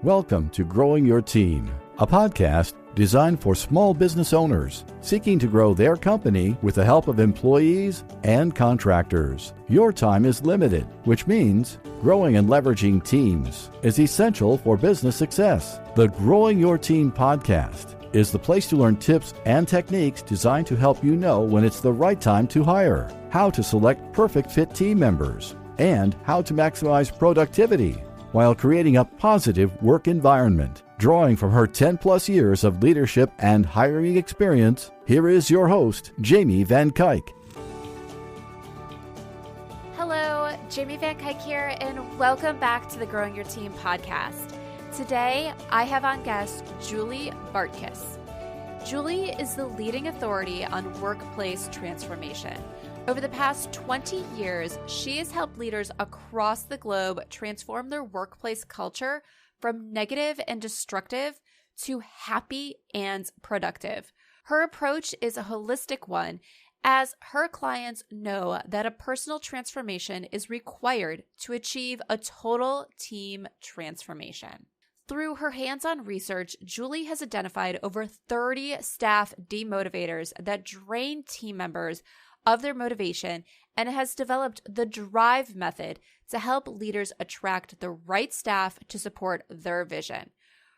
Welcome to Growing Your Team, a podcast designed for small business owners seeking to grow their company with the help of employees and contractors. Your time is limited, which means growing and leveraging teams is essential for business success. The Growing Your Team podcast is the place to learn tips and techniques designed to help you know when it's the right time to hire, how to select perfect fit team members, and how to maximize productivity while creating a positive work environment. Drawing from her 10-plus years of leadership and hiring experience, here is your host, Jamie Van Cuyk. Hello, Jamie Van Cuyk here, and welcome back to the Growing Your Team podcast. Today, I have on guest Julie Bartkus. Julie is the leading authority on workplace transformation. Over the past 20 years, she has helped leaders across the globe transform their workplace culture from negative and destructive to happy and productive. Her approach is a holistic one, as her clients know that a personal transformation is required to achieve a total team transformation. Through her hands-on research, Julie has identified over 30 staff demotivators that drain team members of their motivation and has developed the Drive method to help leaders attract the right staff to support their vision.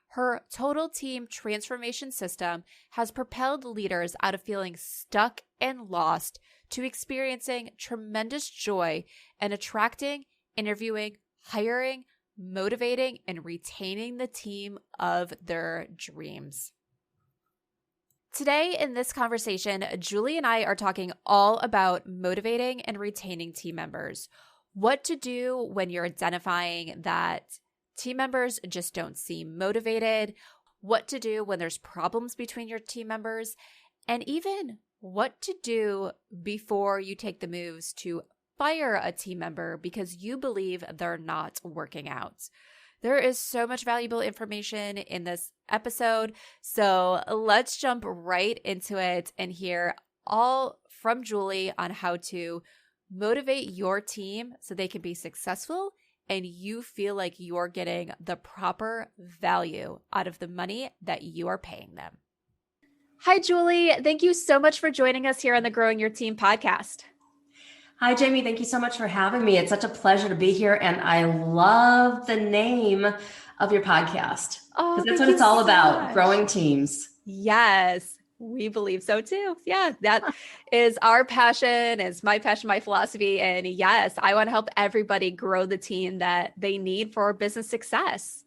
Her total team transformation system has propelled leaders out of feeling stuck and lost to experiencing tremendous joy and attracting, interviewing, hiring, motivating, and retaining the team of their dreams. Today in this conversation, Julie and I are talking all about motivating and retaining team members. What to do when you're identifying that team members just don't seem motivated, what to do when there's problems between your team members, and even what to do before you take the moves to fire a team member because you believe they're not working out. There is so much valuable information in this episode, so let's jump right into it and hear all from Julie on how to motivate your team so they can be successful and you feel like you're getting the proper value out of the money that you are paying them. Hi, Julie. Thank you so much for joining us here on the Growing Your Team podcast. Hi, Jamie. Thank you so much for having me. It's such a pleasure to be here. And I love the name of your podcast. Because that's what it's all about, growing teams. Yes, we believe so too. Yeah, that is our passion, is my passion, my philosophy. And yes, I want to help everybody grow the team that they need for business success.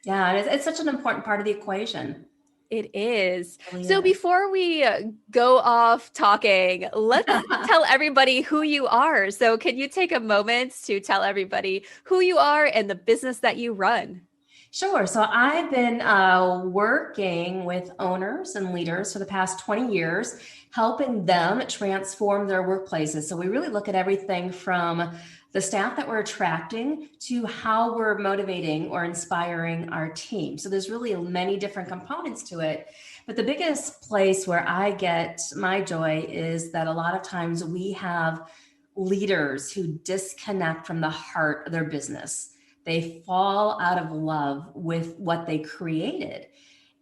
Yeah, it's such an important part of the equation. It is. So before we go off talking, let's tell everybody who you are. So can you take a moment to tell everybody who you are and the business that you run? Sure. So I've been working with owners and leaders for the past 20 years, helping them transform their workplaces. So we really look at everything from the staff that we're attracting to how we're motivating or inspiring our team. So there's really many different components to it. But the biggest place where I get my joy is that a lot of times we have leaders who disconnect from the heart of their business. They fall out of love with what they created.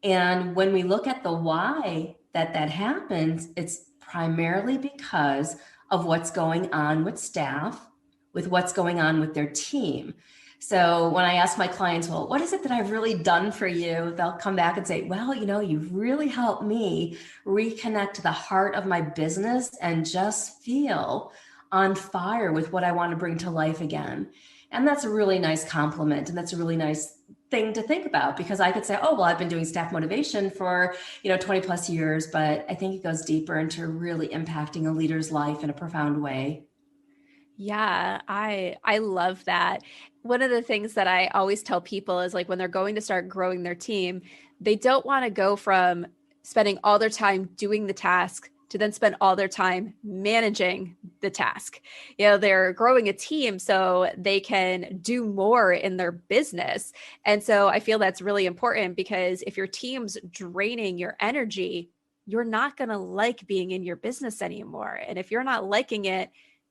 And when we look at the why that happens, it's primarily because of what's going on with staff, with what's going on with their team. So when I ask my clients, well, what is it that I've really done for you? They'll come back and say, well, you've really helped me reconnect to the heart of my business and just feel on fire with what I want to bring to life again. And that's a really nice compliment. And that's a really nice thing to think about, because I could say, oh, well, I've been doing staff motivation for, 20 plus years, but I think it goes deeper into really impacting a leader's life in a profound way. Yeah, I love that. One of the things that I always tell people is like when they're going to start growing their team, they don't want to go from spending all their time doing the task to then spend all their time managing the task. They're growing a team so they can do more in their business. And so I feel that's really important, because if your team's draining your energy, you're not going to like being in your business anymore. And if you're not liking it,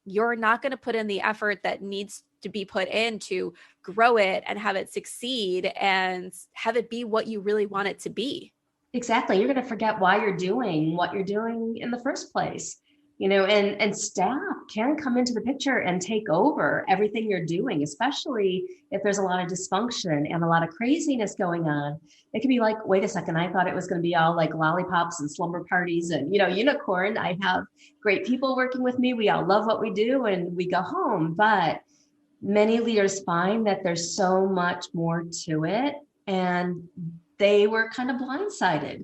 you're not going to put in the effort that needs to be put in to grow it and have it succeed and have it be what you really want it to be. Exactly. You're going to forget why you're doing what you're doing in the first place. And staff can come into the picture and take over everything you're doing, especially if there's a lot of dysfunction and a lot of craziness going on. It can be like, wait a second, I thought it was going to be all like lollipops and slumber parties and, unicorn. I have great people working with me. We all love what we do and we go home. But many leaders find that there's so much more to it, and they were kind of blindsided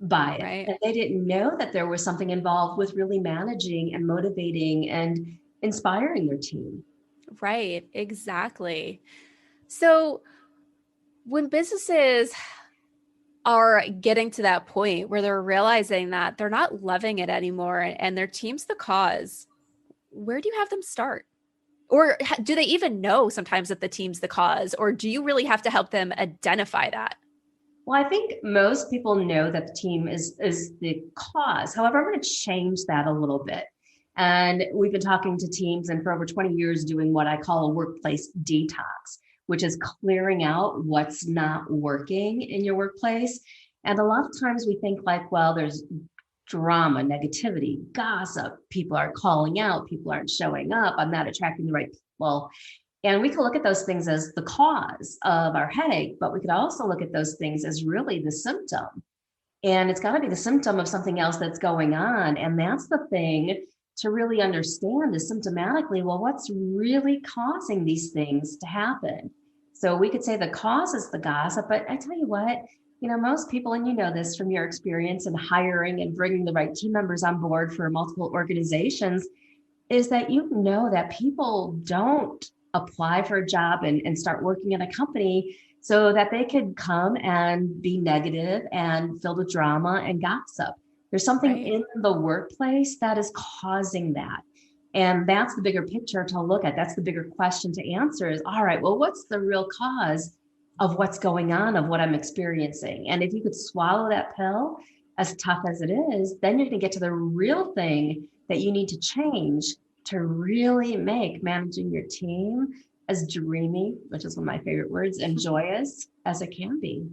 by it. Right. And they didn't know that there was something involved with really managing and motivating and inspiring their team. Right, exactly. So when businesses are getting to that point where they're realizing that they're not loving it anymore and their team's the cause, where do you have them start? Or do they even know sometimes that the team's the cause? Or do you really have to help them identify that? Well, I think most people know that the team is the cause. However, I'm going to change that a little bit. And we've been talking to teams and for over 20 years doing what I call a workplace detox, which is clearing out what's not working in your workplace. And a lot of times we think like, well, there's drama, negativity, gossip, people aren't calling out, people aren't showing up, I'm not attracting the right people. And we could look at those things as the cause of our headache, but we could also look at those things as really the symptom. And it's got to be the symptom of something else that's going on. And that's the thing to really understand is symptomatically, well, what's really causing these things to happen? So we could say the cause is the gossip, but I tell you what, most people, and you know this from your experience in hiring and bringing the right team members on board for multiple organizations, is that that people don't apply for a job and start working in a company so that they could come and be negative and filled with drama and gossip. There's something in the workplace that is causing that. And that's the bigger picture to look at. That's the bigger question to answer is, all right, well, what's the real cause of what's going on, of what I'm experiencing? And if you could swallow that pill, as tough as it is, then you're going to get to the real thing that you need to change to really make managing your team as dreamy, which is one of my favorite words, and joyous as it can be.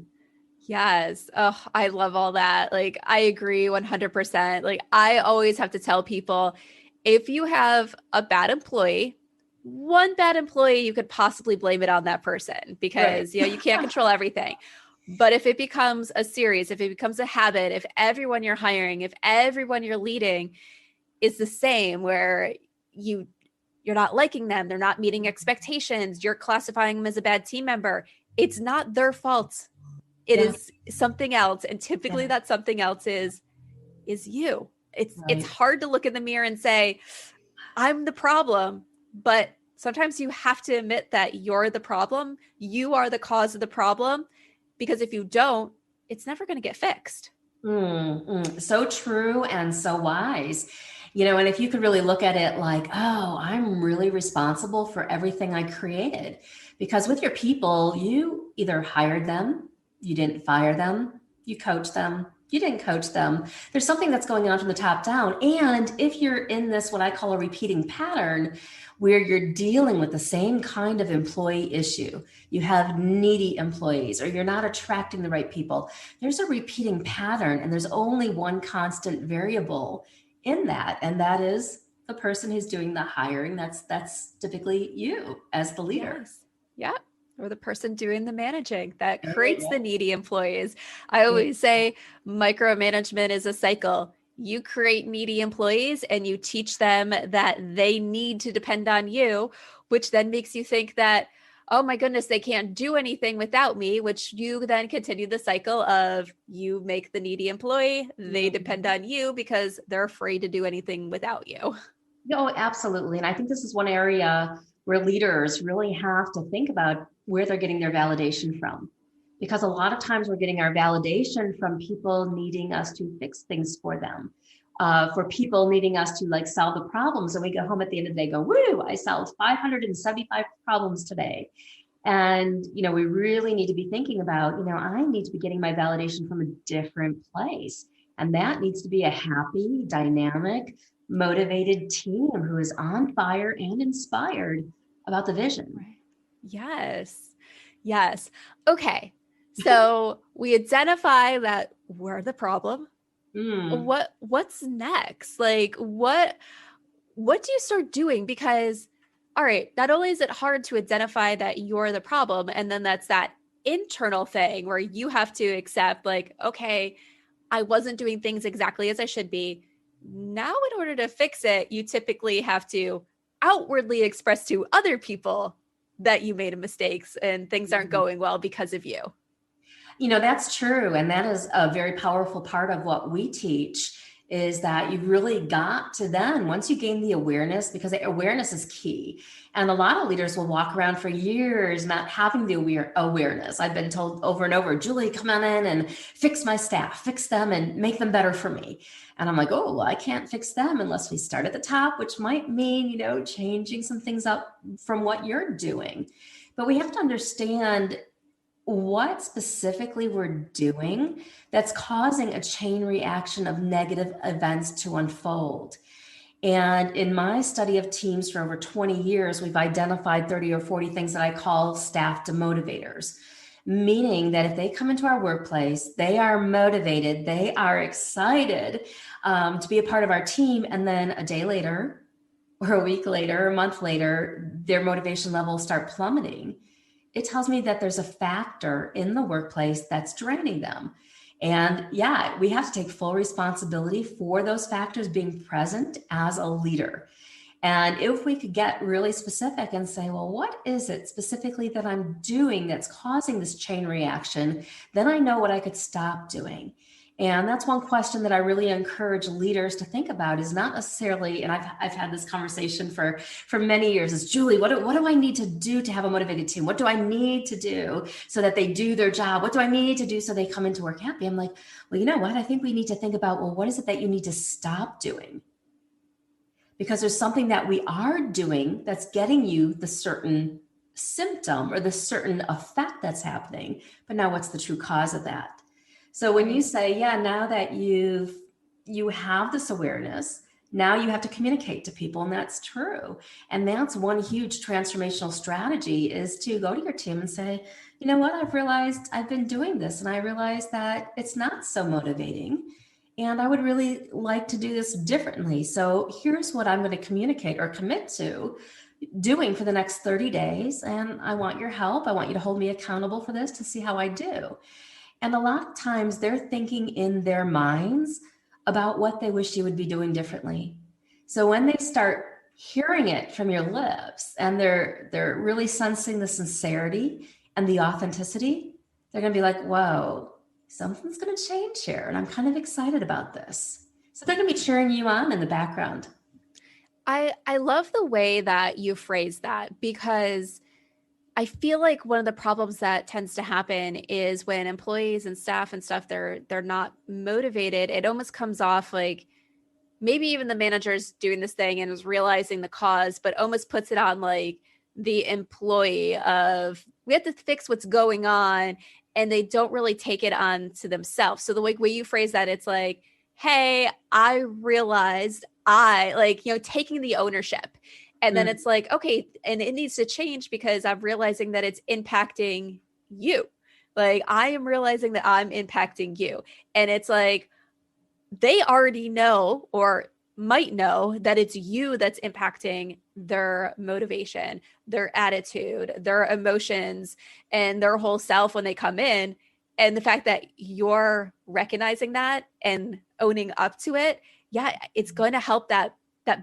Yes. Oh, I love all that. Like, I agree 100%. Like, I always have to tell people, if you have a bad employee, one bad employee, you could possibly blame it on that person because, you can't control everything. But if it becomes a series, if it becomes a habit, if everyone you're hiring, if everyone you're leading is the same, where you're not liking them, they're not meeting expectations, you're classifying them as a bad team member, it's not their fault. It is something else. And typically that something else is you. It's hard to look in the mirror and say, I'm the problem, but sometimes you have to admit that you're the problem. You are the cause of the problem, because if you don't, it's never going to get fixed. So true and so wise. And if you could really look at it like, oh, I'm really responsible for everything I created. Because with your people, you either hired them, you didn't fire them, you coached them, you didn't coach them. There's something that's going on from the top down. And if you're in this, what I call a repeating pattern, where you're dealing with the same kind of employee issue, you have needy employees, or you're not attracting the right people, there's a repeating pattern, and there's only one constant variable in that, and that is the person who's doing the hiring. That's typically you as the leader. Yes. Yeah. Or the person doing the managing that creates the needy employees. I always say micromanagement is a cycle. You create needy employees and you teach them that they need to depend on you, which then makes you think that, oh my goodness, they can't do anything without me, which you then continue the cycle of you make the needy employee, they depend on you because they're afraid to do anything without you. Oh, absolutely. And I think this is one area where leaders really have to think about where they're getting their validation from. Because a lot of times we're getting our validation from people needing us to fix things for them, for people needing us to solve the problems. And we go home at the end of the day, go, woo, I solved 575 problems today. And, we really need to be thinking about, I need to be getting my validation from a different place. And that needs to be a happy, dynamic, motivated team who is on fire and inspired about the vision. Right. Yes. Yes. Okay. So we identify that we're the problem. Mm. What's next? Like what do you start doing? Because all right, not only is it hard to identify that you're the problem, and then that's that internal thing where you have to accept like, okay, I wasn't doing things exactly as I should be. Now, in order to fix it, you typically have to outwardly express to other people that you made mistakes and things aren't going well because of you. That's true. And that is a very powerful part of what we teach is that you really got to then, once you gain the awareness, because awareness is key. And a lot of leaders will walk around for years not having the awareness. I've been told over and over, Julie, come on in and fix my staff, fix them and make them better for me. And I'm like, oh, well, I can't fix them unless we start at the top, which might mean, changing some things up from what you're doing. But we have to understand what specifically we're doing that's causing a chain reaction of negative events to unfold. And in my study of teams for over 20 years, we've identified 30 or 40 things that I call staff demotivators, meaning that if they come into our workplace, they are motivated, they are excited to be a part of our team. And then a day later, or a week later, a month later, their motivation levels start plummeting. It tells me that there's a factor in the workplace that's draining them. And yeah, we have to take full responsibility for those factors being present as a leader. And if we could get really specific and say, well, what is it specifically that I'm doing that's causing this chain reaction? Then I know what I could stop doing. And that's one question that I really encourage leaders to think about is not necessarily, and I've had this conversation for many years, is Julie, what do I need to do to have a motivated team? What do I need to do so that they do their job? What do I need to do so they come into work happy? I'm like, well, you know what? I think we need to think about, well, what is it that you need to stop doing? Because there's something that we are doing that's getting you the certain symptom or the certain effect that's happening. But now what's the true cause of that? So when you say, yeah, now that you have this awareness, now you have to communicate to people, and that's true. And that's one huge transformational strategy is to go to your team and say, you know what, I've realized I've been doing this and I realized that it's not so motivating. And I would really like to do this differently. So here's what I'm going to communicate or commit to doing for the next 30 days. And I want your help. I want you to hold me accountable for this to see how I do. And a lot of times they're thinking in their minds about what they wish you would be doing differently. So when they start hearing it from your lips and they're really sensing the sincerity and the authenticity, they're going to be like, whoa, something's going to change here. And I'm kind of excited about this. So they're going to be cheering you on in the background. I love the way that you phrase that because I feel like one of the problems that tends to happen is when employees and staff and stuff, they're not motivated. It almost comes off like maybe even the manager's doing this thing and is realizing the cause, but almost puts it on like the employee of we have to fix what's going on, and they don't really take it on to themselves. So the way you phrase that, it's like, hey, I realized taking the ownership. And then it's like, okay, and it needs to change because I'm realizing that it's impacting you. Like I am realizing that I'm impacting you. And it's like, they already know or might know that it's you that's impacting their motivation, their attitude, their emotions, and their whole self when they come in. And the fact that you're recognizing that and owning up to it, yeah, it's going to help that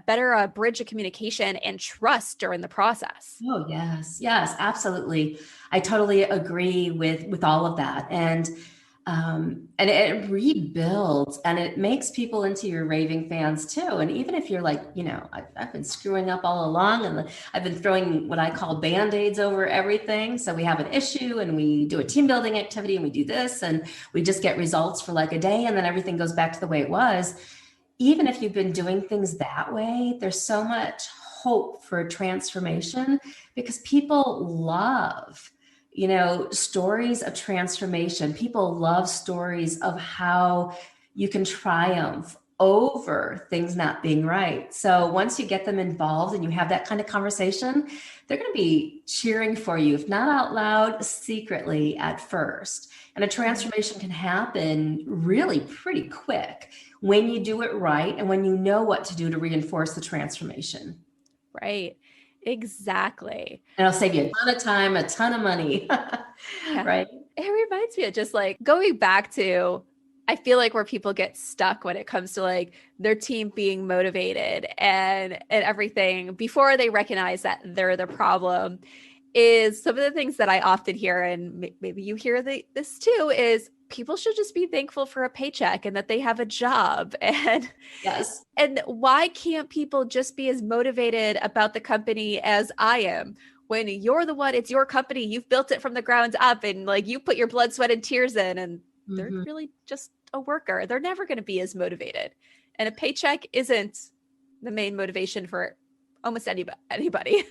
better bridge of communication and trust during the process. Oh, yes. Yes, absolutely. I totally agree with all of that. And it rebuilds and it makes people into your raving fans too. And even if you're like, I've been screwing up all along and I've been throwing what I call Band-Aids over everything. So we have an issue and we do a team building activity and we do this and we just get results for like a day and then everything goes back to the way it was. Even if you've been doing things that way, there's so much hope for transformation because people love, stories of transformation. People love stories of how you can triumph over things not being right. So once you get them involved and you have that kind of conversation, they're going to be cheering for you, if not out loud, secretly at first. And a transformation can happen really pretty quick when you do it right and when you know what to do to reinforce the transformation. Right. Exactly. And it'll save you a ton of time, a ton of money, Yeah. right? It reminds me of just like going back to, I feel like where people get stuck when it comes to like their team being motivated and everything before they recognize that they're the problem is some of the things that I often hear, and maybe you hear this too, is people should just be thankful for a paycheck and that they have a job. Yes. And why can't people just be as motivated about the company as I am? When you're the one, it's your company, you've built it from the ground up and like you put your blood, sweat, and tears in, and they're really just a worker. They're never going to be as motivated. And a paycheck isn't the main motivation for almost anybody.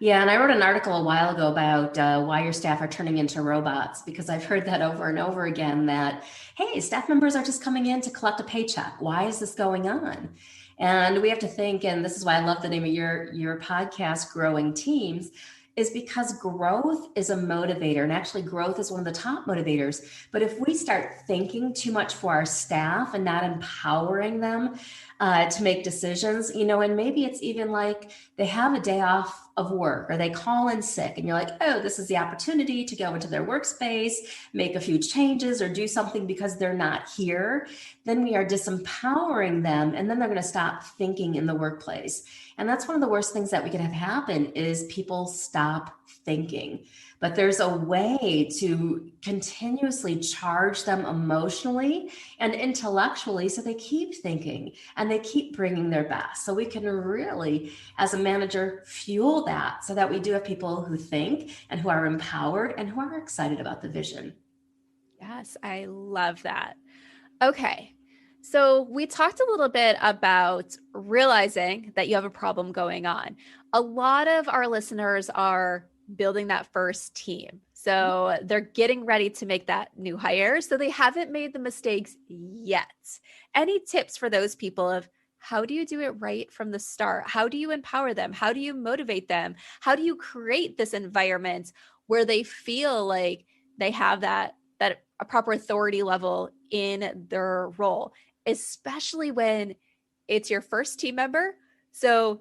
Yeah, and I wrote an article a while ago about why your staff are turning into robots, because I've heard that over and over again that, hey, staff members are just coming in to collect a paycheck. Why is this going on? And we have to think, and this is why I love the name of your podcast, Growing Teams, is because growth is a motivator. And actually, growth is one of the top motivators. But if we start thinking too much for our staff and not empowering them to make decisions, and maybe it's even like they have a day off of work or they call in sick and you're like, oh, this is the opportunity to go into their workspace, make a few changes or do something because they're not here, then we are disempowering them and then they're going to stop thinking in the workplace. And that's one of the worst things that we could have happen is people stop thinking. But there's a way to continuously charge them emotionally and intellectually so they keep thinking and they keep bringing their best. So we can really, as a manager, fuel that so that we do have people who think and who are empowered and who are excited about the vision. Yes, I love that. Okay. So we talked a little bit about realizing that you have a problem going on. A lot of our listeners are building that first team. So they're getting ready to make that new hire. So they haven't made the mistakes yet. Any tips for those people of how do you do it right from the start? How do you empower them? How do you motivate them? How do you create this environment where they feel like they have that a proper authority level in their role, especially when it's your first team member? So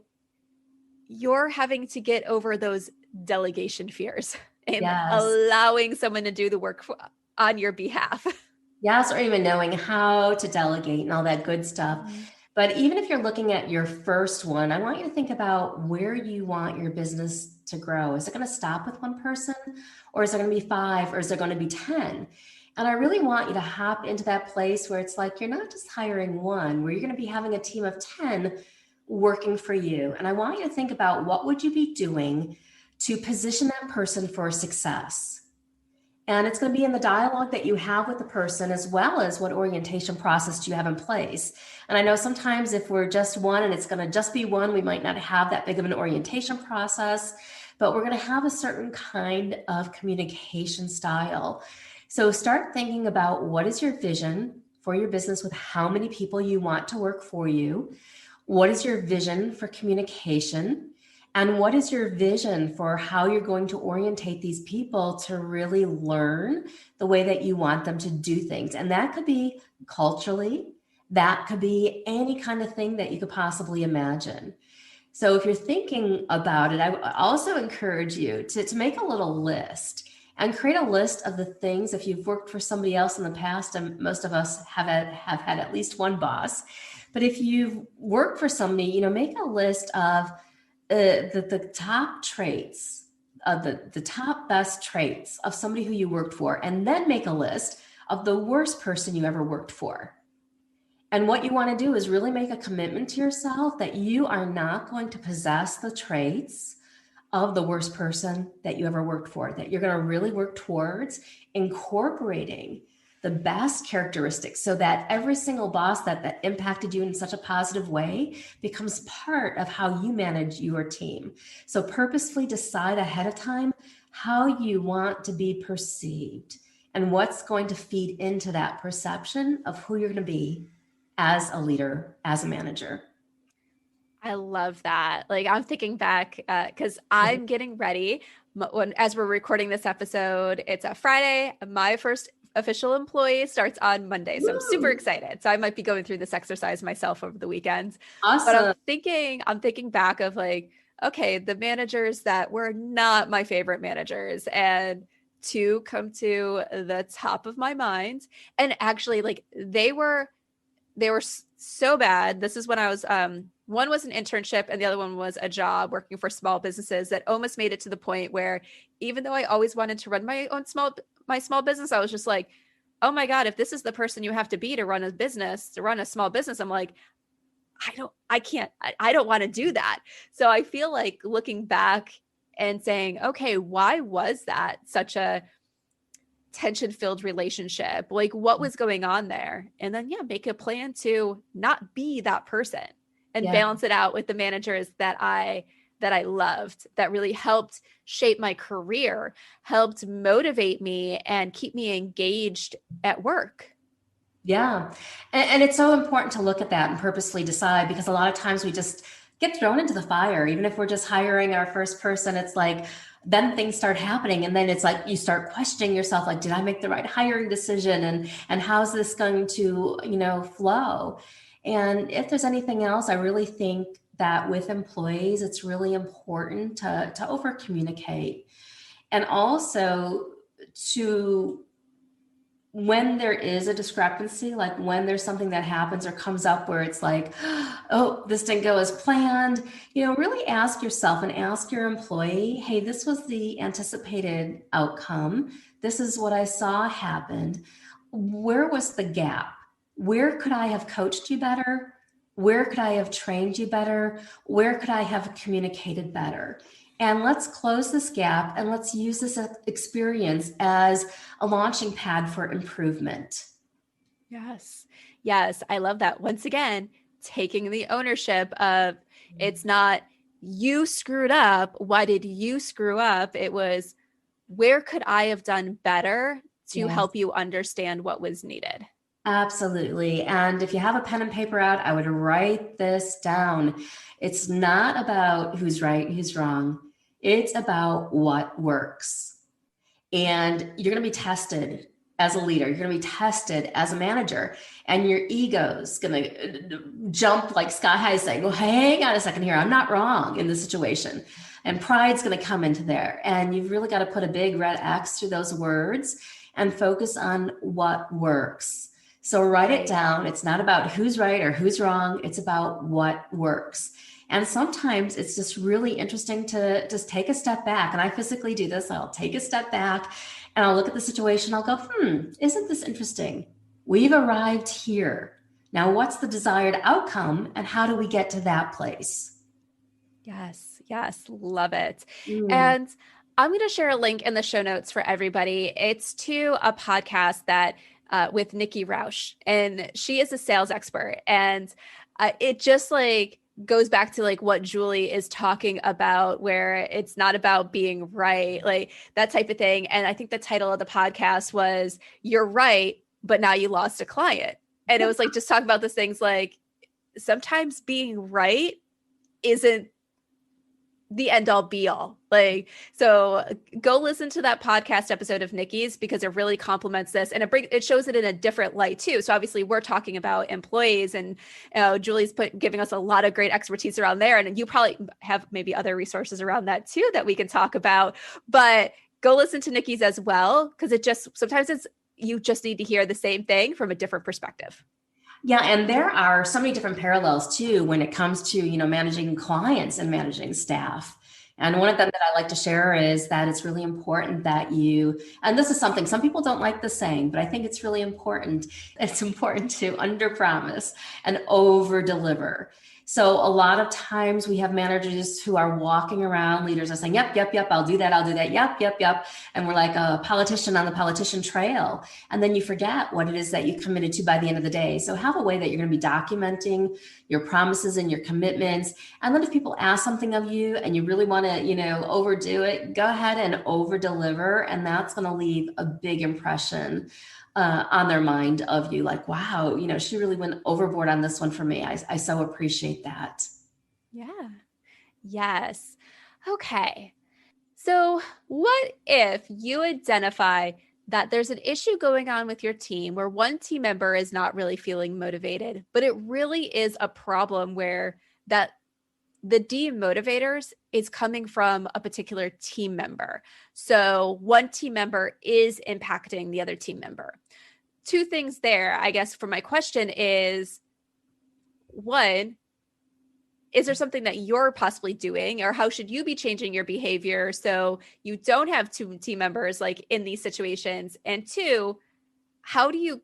you're having to get over those delegation fears and Yes. allowing someone to do the work on your behalf. Yes, or even knowing how to delegate and all that good stuff. But even if you're looking at your first one, I want you to think about where you want your business to grow. Is it going to stop with one person, or is it going to be 5, or is it going to be 10? And I really want you to hop into that place where it's like you're not just hiring one, where you're going to be having a team of 10 working for you. And I want you to think about what would you be doing to position that person for success. And it's going to be in the dialogue that you have with the person, as well as what orientation process do you have in place. And I know sometimes if we're just one and it's going to just be one, we might not have that big of an orientation process, but we're going to have a certain kind of communication style. So start thinking about what is your vision for your business with how many people you want to work for you. What is your vision for communication? And what is your vision for how you're going to orientate these people to really learn the way that you want them to do things? And that could be culturally, that could be any kind of thing that you could possibly imagine. So if you're thinking about it, I also encourage you to make a little list and create a list of the things. If you've worked for somebody else in the past, and most of us have had at least one boss, but if you've worked for somebody, make a list of the top traits of the top best traits of somebody who you worked for, and then make a list of the worst person you ever worked for. And what you want to do is really make a commitment to yourself that you are not going to possess the traits of the worst person that you ever worked for, that you're going to really work towards incorporating the best characteristics so that every single boss that impacted you in such a positive way becomes part of how you manage your team. So purposefully decide ahead of time how you want to be perceived and what's going to feed into that perception of who you're going to be as a leader, as a manager. I love that. Like I'm thinking back because I'm getting ready as we're recording this episode. It's a Friday. My first official employee starts on Monday. So I'm super excited. So I might be going through this exercise myself over the weekends. But Awesome. I'm thinking back of like, okay, the managers that were not my favorite managers, and two come to the top of my mind. And actually like they were so bad. This is when I was one was an internship and the other one was a job working for small businesses that almost made it to the point where even though I always wanted to run my small business, I was just like, oh my God, if this is the person you have to be to run a small business, I'm like, I don't want to do that. So I feel like looking back and saying, okay, why was that such a tension-filled relationship? Like what was going on there? And then make a plan to not be that person and balance it out with the managers that I loved, that really helped shape my career, helped motivate me and keep me engaged at work. Yeah. And it's so important to look at that and purposely decide, because a lot of times we just get thrown into the fire. Even if we're just hiring our first person, it's like, then things start happening. And then it's like, you start questioning yourself, like, did I make the right hiring decision? And how's this going to, flow? And if there's anything else, I really think that with employees, it's really important to over communicate, and also to, when there is a discrepancy, like when there's something that happens or comes up where it's like, oh, this didn't go as planned, really ask yourself and ask your employee, hey, this was the anticipated outcome. This is what I saw happened. Where was the gap? Where could I have coached you better? Where could I have trained you better? Where could I have communicated better? And let's close this gap and let's use this experience as a launching pad for improvement. Yes. Yes. I love that. Once again, taking the ownership of, it's not you screwed up. Why did you screw up? It was, where could I have done better to help you understand what was needed? Absolutely. And if you have a pen and paper out, I would write this down. It's not about who's right, who's wrong. It's about what works. And you're going to be tested as a leader. You're going to be tested as a manager, and your ego's going to jump like sky high saying, well, hang on a second here. I'm not wrong in this situation. And pride's going to come into there. And you've really got to put a big red X through those words and focus on what works. So write it down. It's not about who's right or who's wrong. It's about what works. And sometimes it's just really interesting to just take a step back. And I physically do this. I'll take a step back and I'll look at the situation. I'll go, isn't this interesting? We've arrived here. Now, what's the desired outcome and how do we get to that place? Yes. Yes. Love it. And I'm going to share a link in the show notes for everybody. It's to a podcast that with Nikki Rausch, and she is a sales expert. And it just like goes back to like what Julie is talking about, where it's not about being right, like that type of thing. And I think the title of the podcast was "You're Right, but Now You Lost a Client." And it was like just talking about those things, like sometimes being right isn't the end all be all. Like, so go listen to that podcast episode of Nikki's, because it really complements this, and it shows it in a different light too. So obviously we're talking about employees, and Julie's giving us a lot of great expertise around there. And you probably have maybe other resources around that too that we can talk about, but go listen to Nikki's as well. Cause sometimes you just need to hear the same thing from a different perspective. Yeah. And there are so many different parallels too, when it comes to, managing clients and managing staff. And one of them that I like to share is that it's really important that and this is something some people don't like the saying, but I think it's really important. It's important to under promise and over deliver. So a lot of times we have managers who are walking around, leaders are saying, yep, yep, yep, I'll do that, I'll do that, yep, yep, yep. And we're like a politician on the politician trail. And then you forget what it is that you committed to by the end of the day. So have a way that you're going to be documenting your promises and your commitments. And then if people ask something of you and you really want to, overdo it, go ahead and over deliver. And that's going to leave a big impression on their mind of you, like, wow, she really went overboard on this one for me. I so appreciate that. Yeah. Yes. Okay. So what if you identify that there's an issue going on with your team where one team member is not really feeling motivated, but it really is a problem where that the demotivators is coming from a particular team member. So one team member is impacting the other team member. Two things there, I guess, for my question is, one, is there something that you're possibly doing, or how should you be changing your behavior so you don't have two team members like in these situations? And two, how do you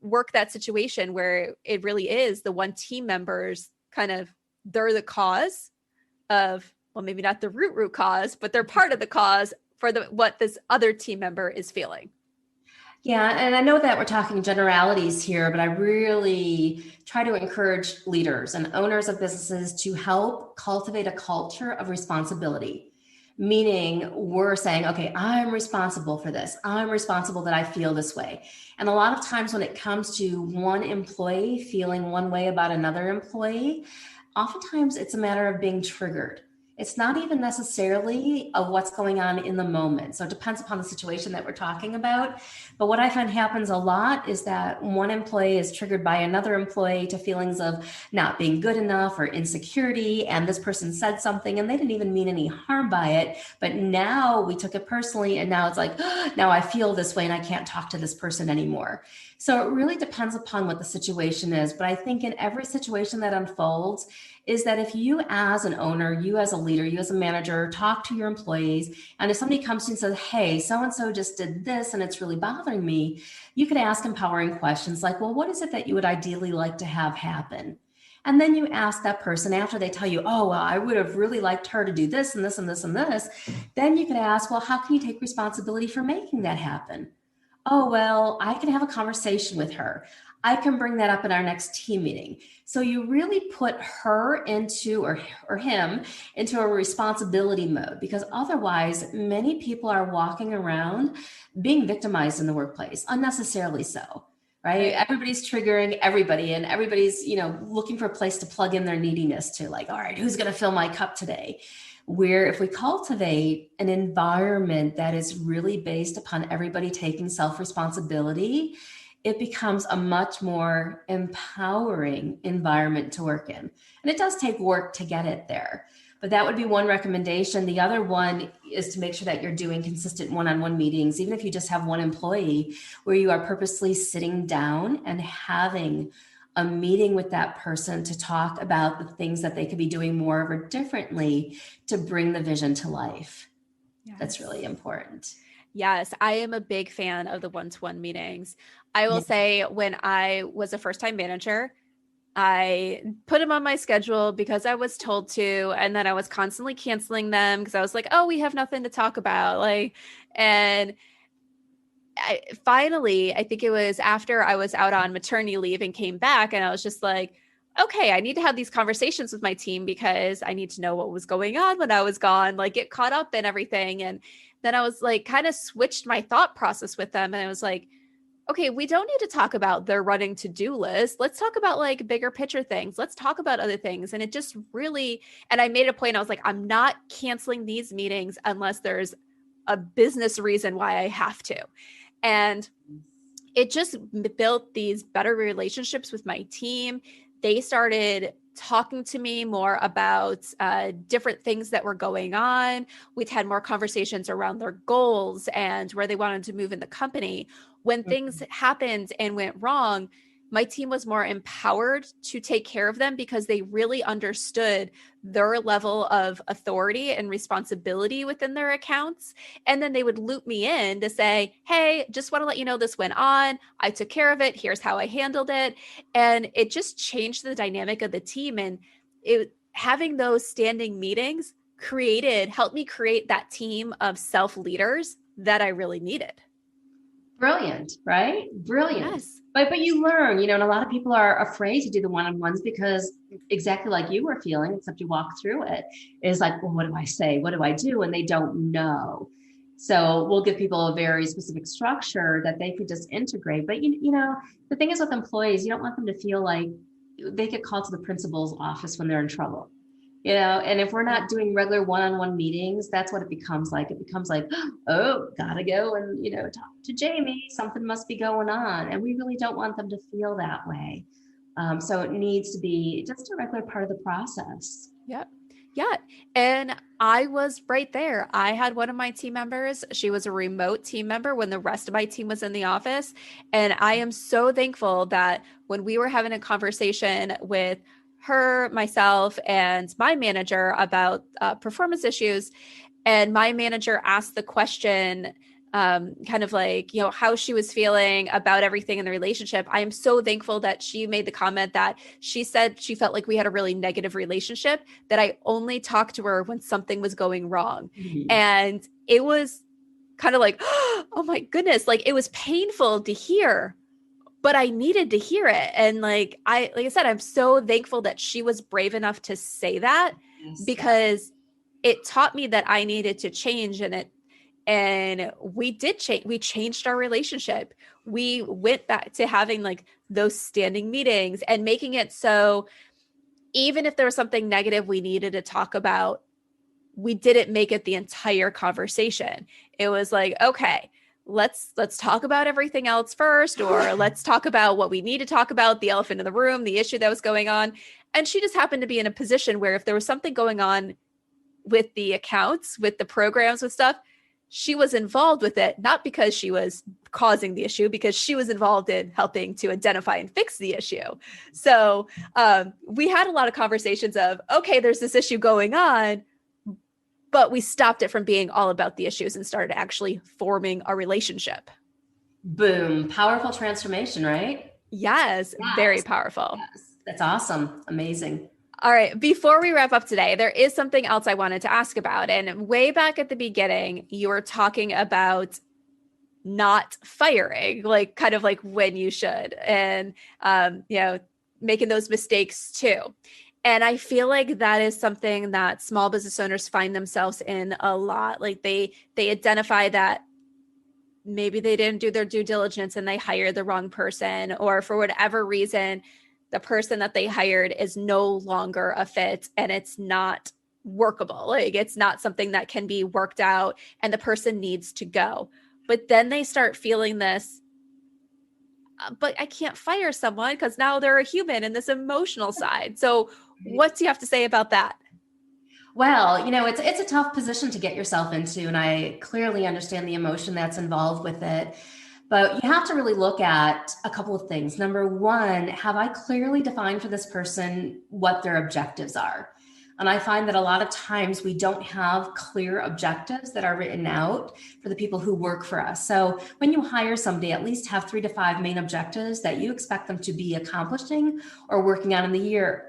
work that situation where it really is the one team members kind of, they're the cause of, well, maybe not the root cause, but they're part of the cause for what this other team member is feeling? Yeah, and I know that we're talking generalities here, but I really try to encourage leaders and owners of businesses to help cultivate a culture of responsibility. Meaning, we're saying, okay, I'm responsible for this. I'm responsible that I feel this way. And a lot of times when it comes to one employee feeling one way about another employee, oftentimes it's a matter of being triggered. It's not even necessarily of what's going on in the moment. So it depends upon the situation that we're talking about. But what I find happens a lot is that one employee is triggered by another employee to feelings of not being good enough or insecurity. And this person said something and they didn't even mean any harm by it. But now we took it personally. And now it's like, oh, now I feel this way and I can't talk to this person anymore. So it really depends upon what the situation is. But I think in every situation that unfolds, is that if you as an owner, you as a leader, you as a manager, talk to your employees, and if somebody comes to you and says, hey, so-and-so just did this and it's really bothering me, you could ask empowering questions like, well, what is it that you would ideally like to have happen? And then you ask that person after they tell you, oh, well, I would have really liked her to do this and this and this and this. Then you could ask, well, how can you take responsibility for making that happen? Oh, well, I can have a conversation with her. I can bring that up in our next team meeting. So you really put her into, or him into a responsibility mode, because otherwise many people are walking around being victimized in the workplace, unnecessarily so, right? Everybody's triggering everybody and everybody's, looking for a place to plug in their neediness to, like, all right, who's going to fill my cup today? Where if we cultivate an environment that is really based upon everybody taking self-responsibility, it becomes a much more empowering environment to work in. And it does take work to get it there. But that would be one recommendation. The other one is to make sure that you're doing consistent one-on-one meetings, even if you just have one employee, where you are purposely sitting down and having a meeting with that person to talk about the things that they could be doing more of or differently to bring the vision to life. Yes. That's really important. Yes, I am a big fan of the one-to-one meetings. I will say when I was a first-time manager, I put them on my schedule because I was told to, and then I was constantly canceling them because I was like, oh, we have nothing to talk about. And finally, I think it was after I was out on maternity leave and came back, and I was just like, okay, I need to have these conversations with my team because I need to know what was going on when I was gone, like get caught up in everything. And then I was like, kind of switched my thought process with them. And I was like, okay, we don't need to talk about their running to-do list. Let's talk about like bigger picture things. Let's talk about other things. And it just really, and I made a point. I was like, I'm not canceling these meetings unless there's a business reason why I have to. And it just built these better relationships with my team. They started talking to me more about different things that were going on. We'd had more conversations around their goals and where they wanted to move in the company. When things happened and went wrong, my team was more empowered to take care of them because they really understood their level of authority and responsibility within their accounts. And then they would loop me in to say, hey, just want to let you know this went on. I took care of it. Here's how I handled it. And it just changed the dynamic of the team. And having those standing meetings helped me create that team of self-leaders that I really needed. Brilliant, right? Brilliant. Yes. But you learn, and a lot of people are afraid to do the one-on-ones because exactly like you were feeling, except you walk through it, is like, well, what do I say? What do I do? And they don't know. So we'll give people a very specific structure that they could just integrate. But the thing is with employees, you don't want them to feel like they get called to the principal's office when they're in trouble. And if we're not doing regular one-on-one meetings, that's what it becomes like. It becomes like, oh, gotta go and, talk to Jamie, something must be going on. And we really don't want them to feel that way. So it needs to be just a regular part of the process. Yep. Yeah. And I was right there. I had one of my team members. She was a remote team member when the rest of my team was in the office. And I am so thankful that when we were having a conversation with her, myself, and my manager about performance issues, and my manager asked the question, kind of like, how she was feeling about everything in the relationship. I am so thankful that she made the comment that she said she felt like we had a really negative relationship, that I only talked to her when something was going wrong. Mm-hmm. And it was kind of like, oh my goodness, like it was painful to hear, but I needed to hear it. And like I said, I'm so thankful that she was brave enough to say that, because it taught me that I needed to change. And we did change. We changed our relationship. We went back to having like those standing meetings and making it so even if there was something negative we needed to talk about, we didn't make it the entire conversation. It was like, okay, let's talk about everything else first, or let's talk about what we need to talk about, the elephant in the room, the issue that was going on. And she just happened to be in a position where if there was something going on with the accounts, with the programs, with stuff, she was involved with it, not because she was causing the issue, because she was involved in helping to identify and fix the issue. So we had a lot of conversations of, okay, there's this issue going on, but we stopped it from being all about the issues and started actually forming a relationship. Boom. Powerful transformation, right? Yes. Very powerful. Yes. That's awesome. Amazing. All right. Before we wrap up today, there is something else I wanted to ask about. And way back at the beginning, you were talking about not firing, like kind of like when you should, and, making those mistakes too. And I feel like that is something that small business owners find themselves in a lot. Like they identify that maybe they didn't do their due diligence and they hired the wrong person, or for whatever reason, the person that they hired is no longer a fit and it's not workable. Like it's not something that can be worked out and the person needs to go. But then they start feeling this, but I can't fire someone because now they're a human and this emotional side. So what do you have to say about that? Well, it's a tough position to get yourself into, and I clearly understand the emotion that's involved with it. But you have to really look at a couple of things. Number one, have I clearly defined for this person what their objectives are? And I find that a lot of times we don't have clear objectives that are written out for the people who work for us. So when you hire somebody, at least have 3 to 5 main objectives that you expect them to be accomplishing or working on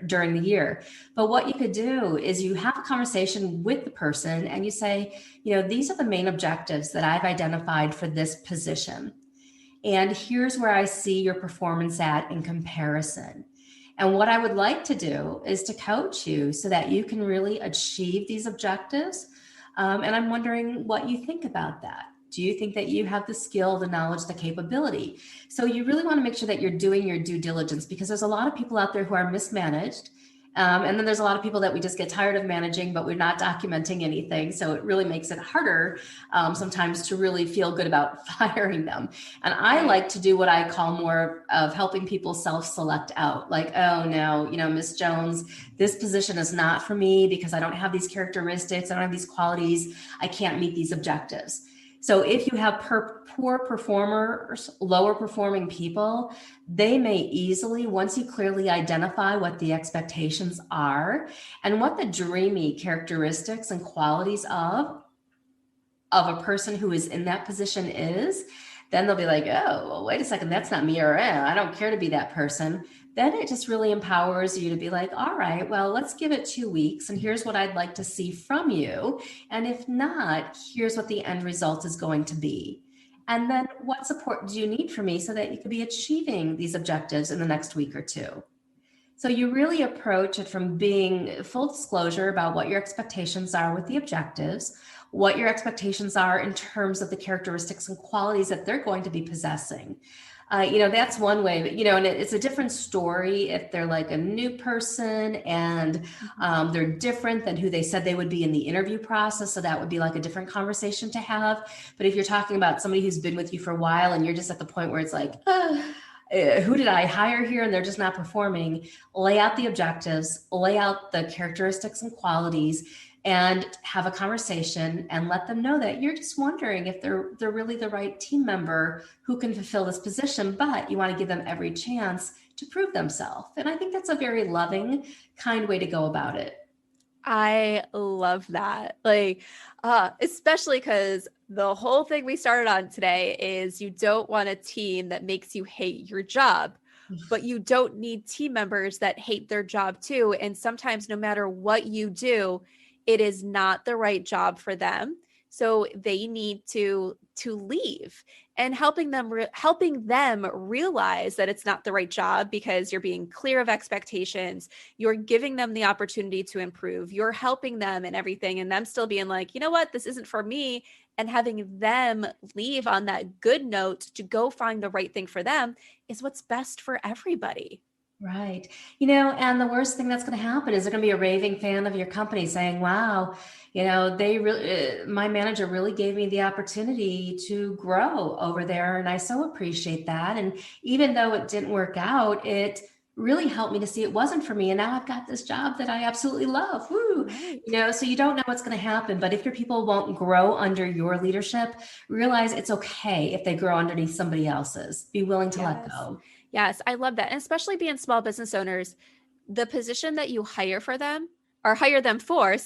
during the year. But what you could do is you have a conversation with the person and you say, these are the main objectives that I've identified for this position. And here's where I see your performance at in comparison. And what I would like to do is to coach you so that you can really achieve these objectives. And I'm wondering what you think about that. Do you think that you have the skill, the knowledge, the capability? So you really want to make sure that you're doing your due diligence, because there's a lot of people out there who are mismanaged. And then there's a lot of people that we just get tired of managing, but we're not documenting anything. So it really makes it harder sometimes to really feel good about firing them. And I like to do what I call more of helping people self-select out. Like, oh no, Miss Jones, this position is not for me because I don't have these characteristics. I don't have these qualities. I can't meet these objectives. So if you have poor performers, lower performing people, they may easily, once you clearly identify what the expectations are and what the dreamy characteristics and qualities of a person who is in that position is, then they'll be like, oh, well, wait a second, that's not me, or I don't care to be that person. Then it just really empowers you to be like, all right, well, let's give it 2 weeks. And here's what I'd like to see from you. And if not, here's what the end result is going to be. And then what support do you need from me so that you could be achieving these objectives in the next week or two? So you really approach it from being full disclosure about what your expectations are with the objectives, what your expectations are in terms of the characteristics and qualities that they're going to be possessing. That's one way, but, and it's a different story if they're like a new person and they're different than who they said they would be in the interview process. So that would be like a different conversation to have. But if you're talking about somebody who's been with you for a while and you're just at the point where it's like, who did I hire here? And they're just not performing. Lay out the objectives, lay out the characteristics and qualities, and have a conversation and let them know that you're just wondering if they're really the right team member who can fulfill this position, but you want to give them every chance to prove themselves. And I think that's a very loving, kind way to go about it. I love that. Especially because the whole thing we started on today is you don't want a team that makes you hate your job, but you don't need team members that hate their job too. And sometimes no matter what you do, it is not the right job for them. So they need to leave, and helping them realize that it's not the right job because you're being clear of expectations. You're giving them the opportunity to improve. You're helping them and everything, and them still being like, you know what, this isn't for me. And having them leave on that good note to go find the right thing for them is what's best for everybody. Right. And the worst thing that's going to happen is they're going to be a raving fan of your company saying, wow, my manager really gave me the opportunity to grow over there. And I so appreciate that. And even though it didn't work out, it really helped me to see it wasn't for me. And now I've got this job that I absolutely love. Woo. Right. So you don't know what's going to happen, but if your people won't grow under your leadership, realize it's okay if they grow underneath somebody else's. Be willing to let go. Yes, I love that. And especially being small business owners, the position that you hire them for,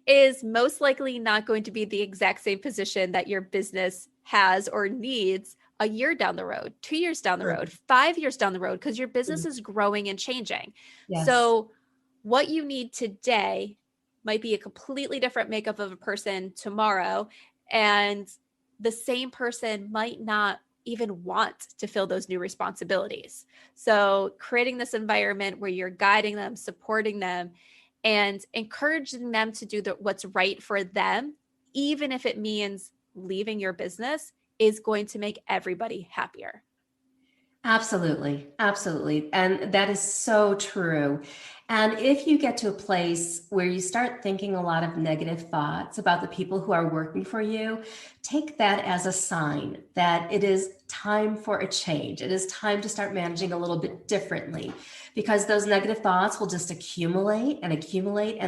is most likely not going to be the exact same position that your business has or needs a year down the road, 2 years down the road, 5 years down the road, because your business is growing and changing. Yes. So what you need today might be a completely different makeup of a person tomorrow. And the same person might not even want to fill those new responsibilities. So creating this environment where you're guiding them, supporting them, and encouraging them to do what's right for them, even if it means leaving your business, is going to make everybody happier. Absolutely. Absolutely. And that is so true. And if you get to a place where you start thinking a lot of negative thoughts about the people who are working for you, take that as a sign that it is time for a change. It is time to start managing a little bit differently, because those negative thoughts will just accumulate, and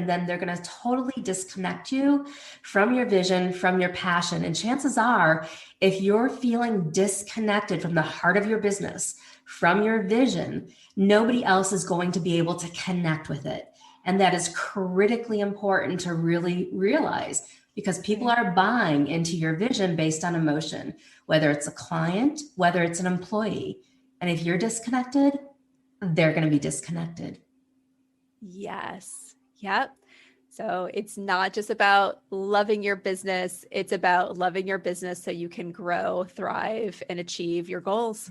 then they're going to totally disconnect you from your vision, from your passion. And chances are, if you're feeling disconnected from the heart of your business, from your vision, nobody else is going to be able to connect with it. And that is critically important to really realize, because people are buying into your vision based on emotion, whether it's a client, whether it's an employee. And if you're disconnected, they're going to be disconnected. Yes. Yep. So it's not just about loving your business. It's about loving your business so you can grow, thrive, and achieve your goals.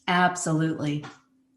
Absolutely.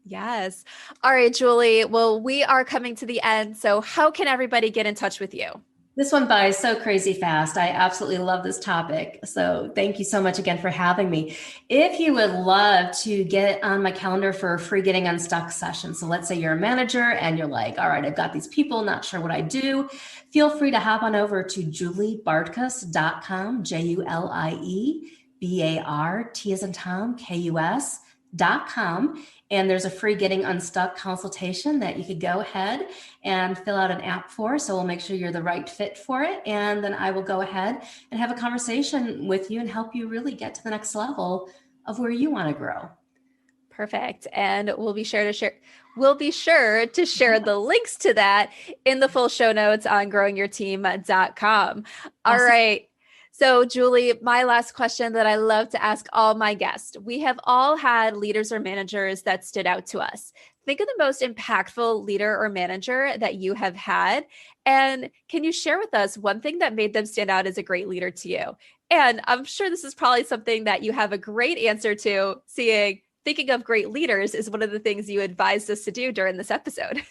Yes. All right, Julie. Well, we are coming to the end. So how can everybody get in touch with you? This went by so crazy fast. I absolutely love this topic. So thank you so much again for having me. If you would love to get on my calendar for a free Getting Unstuck session. So let's say you're a manager and you're like, all right, I've got these people, not sure what I do. Feel free to hop on over to juliebartkus.com, JulieBart as in Tom, KUS.com. And there's a free Getting Unstuck consultation that you could go ahead and fill out an app for. So we'll make sure you're the right fit for it. And then I will go ahead and have a conversation with you and help you really get to the next level of where you want to grow. Perfect. And we'll be sure to share the links to that in the full show notes on growingyourteam.com. All right. So, Julie, my last question that I love to ask all my guests. We have all had leaders or managers that stood out to us. Think of the most impactful leader or manager that you have had. And can you share with us one thing that made them stand out as a great leader to you? And I'm sure this is probably something that you have a great answer to, thinking of great leaders is one of the things you advised us to do during this episode.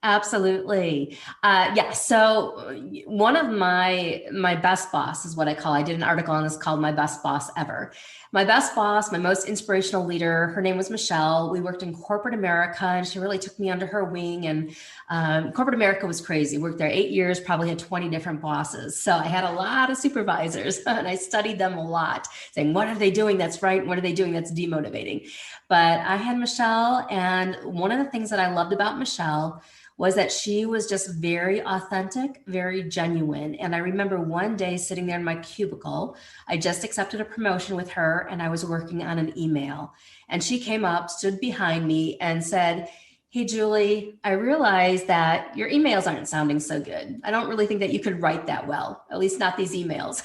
Absolutely. Yeah. So one of my best boss is what I call, I did an article on this called My Best Boss Ever. My best boss, my most inspirational leader, her name was Michelle. We worked in corporate America and she really took me under her wing. And corporate America was crazy. Worked there 8 years, probably had 20 different bosses. So I had a lot of supervisors and I studied them a lot, saying, what are they doing that's right? What are they doing that's demotivating? But I had Michelle, and one of the things that I loved about Michelle was that she was just very authentic, very genuine. And I remember one day sitting there in my cubicle, I just accepted a promotion with her and I was working on an email. And she came up, stood behind me and said, hey, Julie, I realize that your emails aren't sounding so good. I don't really think that you could write that well, at least not these emails.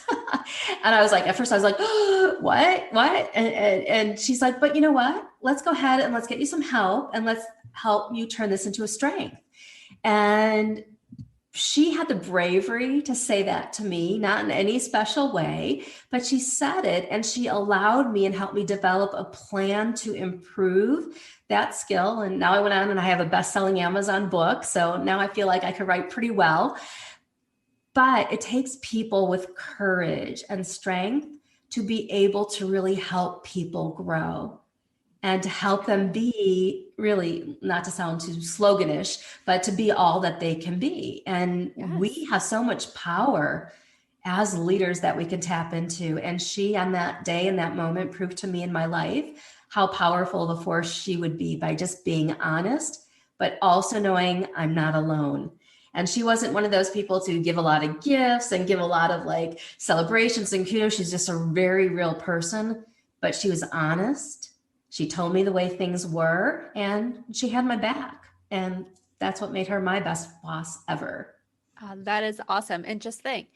And I was like, at first I was like, oh, what? And she's like, but you know what? Let's go ahead and let's get you some help and let's help you turn this into a strength. And she had the bravery to say that to me, not in any special way, but she said it and she allowed me and helped me develop a plan to improve that skill. And now I went on and I have a best-selling Amazon book. So now I feel like I could write pretty well. But it takes people with courage and strength to be able to really help people grow and to help them be really, not to sound too sloganish, but to be all that they can be. And yes, we have so much power as leaders that we can tap into. And she, on that day, in that moment, proved to me in my life how powerful the force she would be by just being honest, but also knowing I'm not alone. And she wasn't one of those people to give a lot of gifts and give a lot of like celebrations and kudos. She's just a very real person, but she was honest. She told me the way things were and she had my back. And that's what made her my best boss ever. That is awesome. And just think,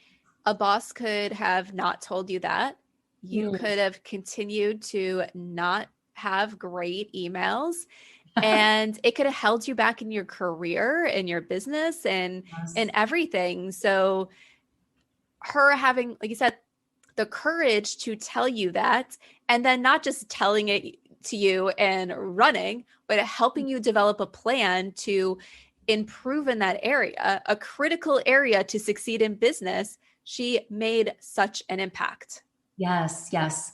a boss could have not told you that. You could have continued to not have great emails and it could have held you back in your career, in your business and in everything. So her having, like you said, the courage to tell you that, and then not just telling it to you and running, but helping you develop a plan to improve in that area, a critical area to succeed in business. She made such an impact. Yes, yes.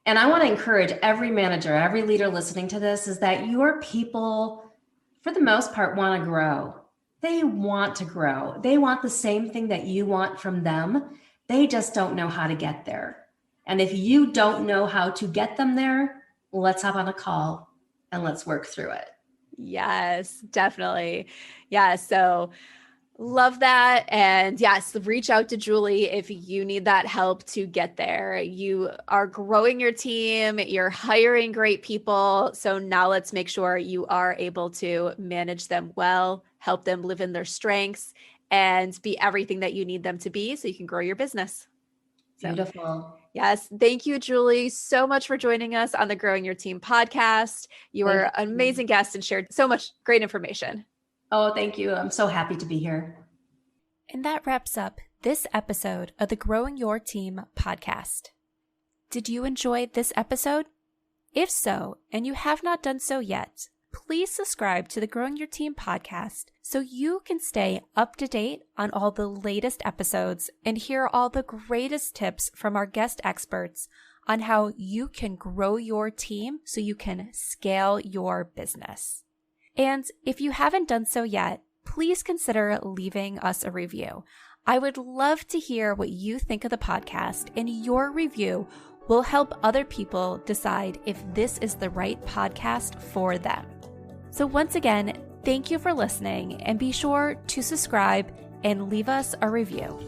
And I want to encourage every manager, every leader listening to this is that your people, for the most part, want to grow. They want to grow. They want the same thing that you want from them. They just don't know how to get there. And if you don't know how to get them there, let's hop on a call and let's work through it. Yes, definitely. Yeah. So love that. And yes, reach out to Julie if you need that help to get there. You are growing your team, you're hiring great people. So now let's make sure you are able to manage them well, help them live in their strengths and be everything that you need them to be so you can grow your business. So, beautiful. Yes. Thank you, Julie, so much for joining us on the Growing Your Team podcast. You were an amazing guest and shared so much great information. Oh, thank you. I'm so happy to be here. And that wraps up this episode of the Growing Your Team podcast. Did you enjoy this episode? If so, and you have not done so yet, please subscribe to the Growing Your Team podcast so you can stay up to date on all the latest episodes and hear all the greatest tips from our guest experts on how you can grow your team so you can scale your business. And if you haven't done so yet, please consider leaving us a review. I would love to hear what you think of the podcast, and your review will help other people decide if this is the right podcast for them. So once again, thank you for listening, and be sure to subscribe and leave us a review.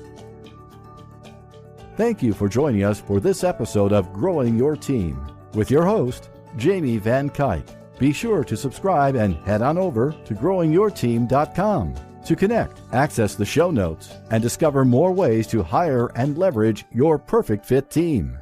Thank you for joining us for this episode of Growing Your Team with your host, Jamie Van Cuyk. Be sure to subscribe and head on over to growingyourteam.com. To connect, access the show notes and discover more ways to hire and leverage your perfect fit team.